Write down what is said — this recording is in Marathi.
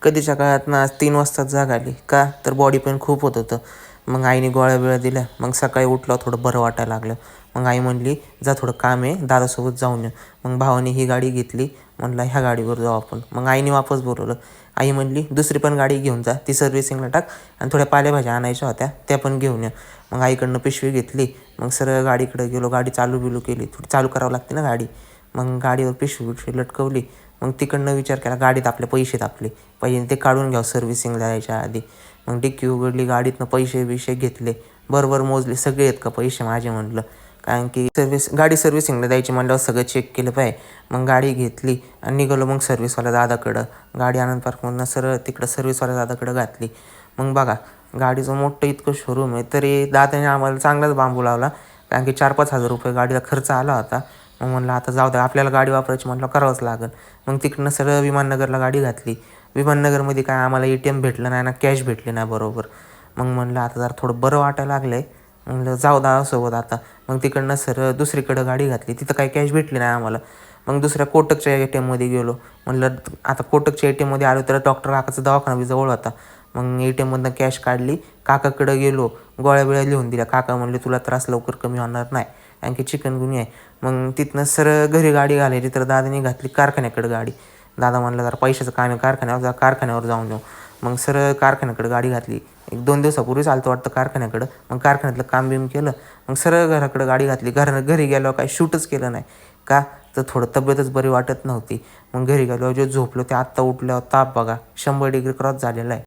कधीच्या काळात ना आज 3 वाजताच जाग आली. का तर बॉडी पेन खूप होत होतं. मग आईने गोळ्या बिळ्या दिल्या. मग सकाळी उठल्यावर थोडं बरं वाटायला लागलं. मग आई म्हणली, "जा थोडं काम आहे, दादासोबत जाऊन ये." मग भावाने ही गाडी घेतली. म्हणलं, "ह्या गाडीवर जाऊ आपण." मग आईने वापस बोलवलं. आई म्हणली, "दुसरी पण गाडी घेऊन जा, ती सर्व्हिसिंगला टाक आणि थोड्या पालेभाज्या आणायच्या होत्या, त्या पण घेऊन ये." मग आईकडनं पिशवी घेतली. मग सरळ गाडीकडे गेलो. गाडी चालू बिलू केली. थोडी चालू करावं लागते ना गाडी. मग गाडीवर पिशवी लटकवली. मग तिकडनं विचार केला, गाडीत आपले पैसे तापले. पहिले ते काढून घ्यावं सर्व्हिसिंगला जायच्या आधी. मग डिक्की उघडली, गाडीतनं पैसे घेतले. बरोबर मोजले, सगळे आहेत का पैसे माझे म्हटलं. कारण की गाडी सर्व्हिसिंगला द्यायची म्हटल्यावर सगळं चेक केलं पाहिजे. मग गाडी घेतली आणि निघालो मग सर्व्हिसवाल्या दादाकडं. गाडी आनंद पार्कमधनं सरळ तिकडं सर्व्हिसवाल्या दादाकडं घातली. मग बघा, गाडीचं मोठं इतकं शोरूम आहे, तरी दादाने आम्हाला चांगलाच बांबू लावला. कारण की 4-5 हजार रुपये गाडीला खर्च आला होता. मग म्हणलं आता जाऊ द्या, आपल्याला गाडी वापरायची म्हटलं करावंच लागेल. मग तिकडनं सरळ विमाननगरला गाडी घातली. विमाननगरमध्ये काय आम्हाला ATM भेटलं नाही ना, कॅश भेटली नाही बरोबर. मग म्हणलं आता जरा थोडं बरं वाटायला लागलं आहे. म्हणलं जाऊ दादासोबत आता. मग तिकडनं सरळ दुसरीकडं गाडी घातली. तिथं काही कॅश भेटली नाही आम्हाला. मग दुसऱ्या कोटकच्या ATMमध्ये गेलो. म्हणलं आता कोटकच्या ATMमध्ये आलो तर डॉक्टर काकाचा दवाखाना बी जवळ होता. मग ATMमधनं कॅश काढली. काकाकडं गेलो. गोळ्या बिळ्या लिहून दिल्या. काका म्हणले, "तुला त्रास लवकर कमी होणार नाही, कारण की चिकनगुनिया आहे." मग तिथनं सरळ घरी गाडी घालायची तर दादाने घातली कारखान्याकडे गाडी. दादा म्हणला, "जरा पैशाचं काम आहे कारखान्यावर जाऊन येऊ." मग सरळ कारखान्याकडे गाडी घातली. 1-2 दिवसापूर्वीच आलं वाटतं कारखान्याकडं. मग कारखान्यातलं काम बिम केलं. मग सरळ घराकडं गाडी घातली. घरी गेल्यावर काही शूटच केलं नाही. का तर थोडं तब्येतच बरी वाटत नव्हती. मग घरी गेल्यावर जे झोपलो ते आत्ता उठल्यावर ताप बघा 100 डिग्री क्रॉस झालेला आहे.